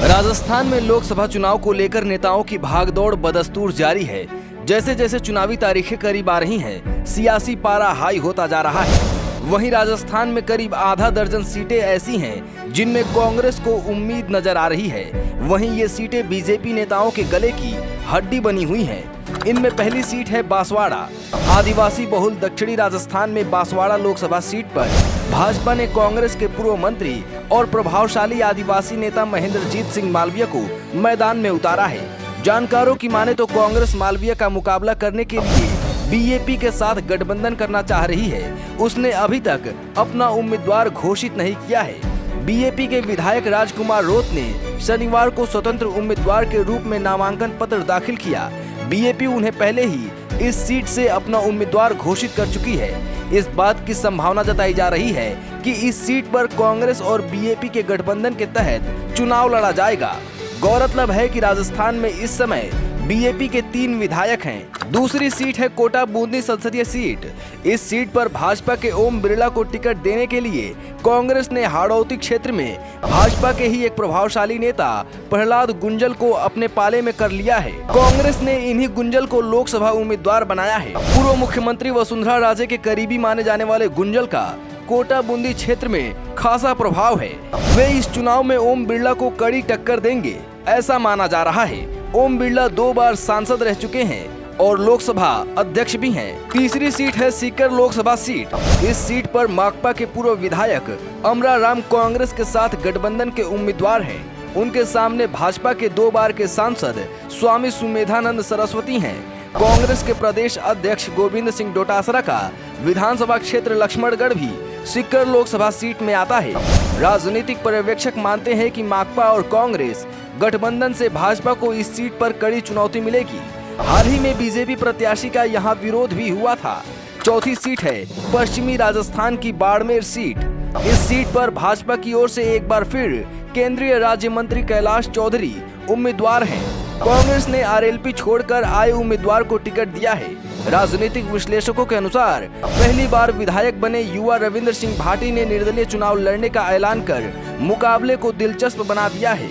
राजस्थान में लोकसभा चुनाव को लेकर नेताओं की भागदौड़ बदस्तूर जारी है। जैसे जैसे चुनावी तारीखें करीब आ रही हैं, सियासी पारा हाई होता जा रहा है। वहीं राजस्थान में करीब आधा दर्जन सीटें ऐसी हैं जिनमें कांग्रेस को उम्मीद नजर आ रही है। वहीं ये सीटें बीजेपी नेताओं के गले की हड्डी बनी हुई हैं। इनमें पहली सीट है बांसवाड़ा। आदिवासी बहुल दक्षिणी राजस्थान में बांसवाड़ा लोकसभा सीट पर भाजपा ने कांग्रेस के पूर्व मंत्री और प्रभावशाली आदिवासी नेता महेंद्रजीत सिंह मालवीय को मैदान में उतारा है। जानकारों की माने तो कांग्रेस मालवीय का मुकाबला करने के लिए बीजेपी के साथ गठबंधन करना चाह रही है। उसने अभी तक अपना उम्मीदवार घोषित नहीं किया है। बीजेपी के विधायक राजकुमार रोत ने शनिवार को स्वतंत्र उम्मीदवार के रूप में नामांकन पत्र दाखिल किया। बीजेपी उन्हें पहले ही इस सीट से अपना उम्मीदवार घोषित कर चुकी है। इस बात की संभावना जताई जा रही है कि इस सीट पर कांग्रेस और बीजेपी के गठबंधन के तहत चुनाव लड़ा जाएगा। गौरतलब है कि राजस्थान में इस समय बीजेपी के 3 विधायक हैं। दूसरी सीट है कोटा बूंदी संसदीय सीट। इस सीट पर भाजपा के ओम बिरला को टिकट देने के लिए कांग्रेस ने हाड़ौती क्षेत्र में भाजपा के ही एक प्रभावशाली नेता प्रहलाद गुंजल को अपने पाले में कर लिया है। कांग्रेस ने इन्हीं गुंजल को लोकसभा उम्मीदवार बनाया है। पूर्व मुख्यमंत्री वसुंधरा राजे के करीबी माने जाने वाले गुंजल का कोटा बूंदी क्षेत्र में खासा प्रभाव है। वे इस चुनाव में ओम बिरला को कड़ी टक्कर देंगे, ऐसा माना जा रहा है। ओम बिरला 2 बार सांसद रह चुके हैं और लोकसभा अध्यक्ष भी हैं। तीसरी सीट है सीकर लोकसभा सीट। इस सीट पर माकपा के पूर्व विधायक अमरा राम कांग्रेस के साथ गठबंधन के उम्मीदवार हैं। उनके सामने भाजपा के 2 बार के सांसद स्वामी सुमेधानंद सरस्वती हैं। कांग्रेस के प्रदेश अध्यक्ष गोविंद सिंह डोटासरा का विधानसभा क्षेत्र लक्ष्मणगढ़ भी सीकर लोकसभा सीट में आता है। राजनीतिक पर्यवेक्षक मानते हैं कि माकपा और कांग्रेस गठबंधन से भाजपा को इस सीट पर कड़ी चुनौती मिलेगी। हाल ही में बीजेपी प्रत्याशी का यहां विरोध भी हुआ था। चौथी सीट है पश्चिमी राजस्थान की बाड़मेर सीट। इस सीट पर भाजपा की ओर से एक बार फिर केंद्रीय राज्य मंत्री कैलाश चौधरी उम्मीदवार हैं। कांग्रेस ने आरएलपी छोड़कर आए उम्मीदवार को टिकट दिया है। राजनीतिक विश्लेषकों के अनुसार पहली बार विधायक बने युवा रविंद्र सिंह भाटी ने निर्दलीय चुनाव लड़ने का ऐलान कर मुकाबले को दिलचस्प बना दिया है।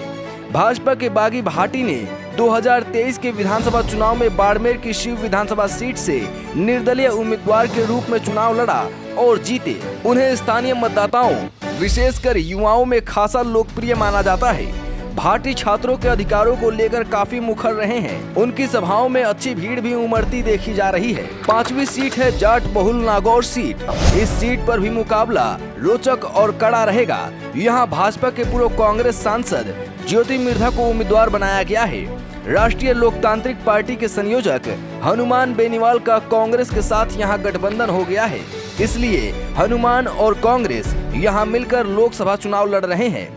भाजपा के बागी भाटी ने 2023 के विधानसभा चुनाव में बाड़मेर की शिव विधानसभा सीट से निर्दलीय उम्मीदवार के रूप में चुनाव लड़ा और जीते। उन्हें स्थानीय मतदाताओं विशेषकर युवाओं में खासा लोकप्रिय माना जाता है। भाटी छात्रों के अधिकारों को लेकर काफी मुखर रहे हैं। उनकी सभाओं में अच्छी भीड़ भी उमड़ती देखी जा रही है। 5वीं सीट है जाट बहुल नागौर सीट। इस सीट पर भी मुकाबला रोचक और कड़ा रहेगा। यहाँ भाजपा के पूर्व कांग्रेस सांसद ज्योति मिर्धा को उम्मीदवार बनाया गया है। राष्ट्रीय लोकतांत्रिक पार्टी के संयोजक हनुमान बेनीवाल का कांग्रेस के साथ यहाँ गठबंधन हो गया है। इसलिए हनुमान और कांग्रेस यहाँ मिलकर लोकसभा चुनाव लड़ रहे हैं।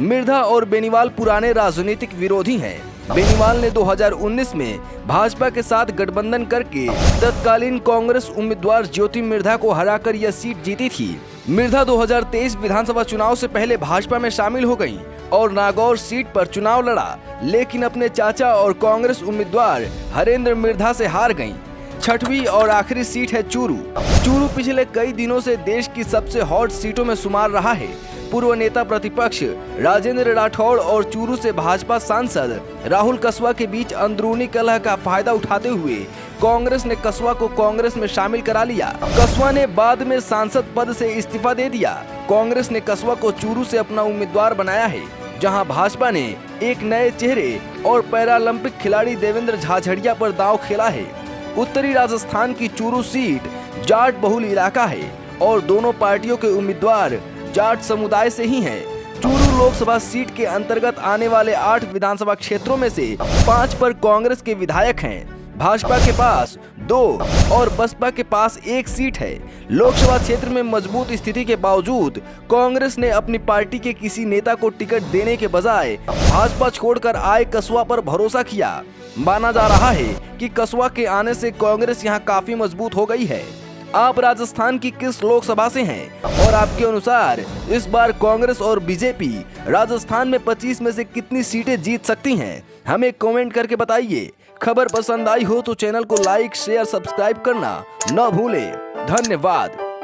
मिर्धा और बेनीवाल पुराने राजनीतिक विरोधी हैं। बेनीवाल ने 2019 में भाजपा के साथ गठबंधन करके तत्कालीन कांग्रेस उम्मीदवार ज्योति मिर्धा को हराकर यह सीट जीती थी। मिर्धा 2023 विधानसभा चुनाव से पहले भाजपा में शामिल हो गयीं और नागौर सीट पर चुनाव लड़ा, लेकिन अपने चाचा और कांग्रेस उम्मीदवार हरेंद्र मिर्धा से हार गयीं। 6वीं और आखिरी सीट है चूरू। चूरू पिछले कई दिनों से देश की सबसे हॉट सीटों में शुमार रहा है। पूर्व नेता प्रतिपक्ष राजेंद्र राठौड़ और चूरू से भाजपा सांसद राहुल कसवा के बीच अंदरूनी कलह का फायदा उठाते हुए कांग्रेस ने कसवा को कांग्रेस में शामिल करा लिया। कसवा ने बाद में सांसद पद से इस्तीफा दे दिया। कांग्रेस ने कसवा को चूरू से अपना उम्मीदवार बनाया है, जहां भाजपा ने एक नए चेहरे और पैरालंपिक खिलाड़ी देवेंद्र झाझड़िया पर दांव खेला है। उत्तरी राजस्थान की चूरू सीट जाट बहुल इलाका है और दोनों पार्टियों के उम्मीदवार जाट समुदाय से ही हैं। चूरू लोकसभा सीट के अंतर्गत आने वाले 8 विधानसभा क्षेत्रों में से 5 पर कांग्रेस के विधायक हैं। भाजपा के पास 2 और बसपा के पास 1 सीट है। लोकसभा क्षेत्र में मजबूत स्थिति के बावजूद कांग्रेस ने अपनी पार्टी के किसी नेता को टिकट देने के बजाय भाजपा छोड़कर आए कसवा पर भरोसा किया। माना जा रहा है कि कसवा के आने से कांग्रेस यहाँ काफी मजबूत हो गई है। आप राजस्थान की किस लोकसभा से हैं और आपके अनुसार इस बार कांग्रेस और बीजेपी राजस्थान में 25 में से कितनी सीटें जीत सकती हैं? हमें कमेंट करके बताइए। खबर पसंद आई हो तो चैनल को लाइक, शेयर, सब्सक्राइब करना न भूलें। धन्यवाद।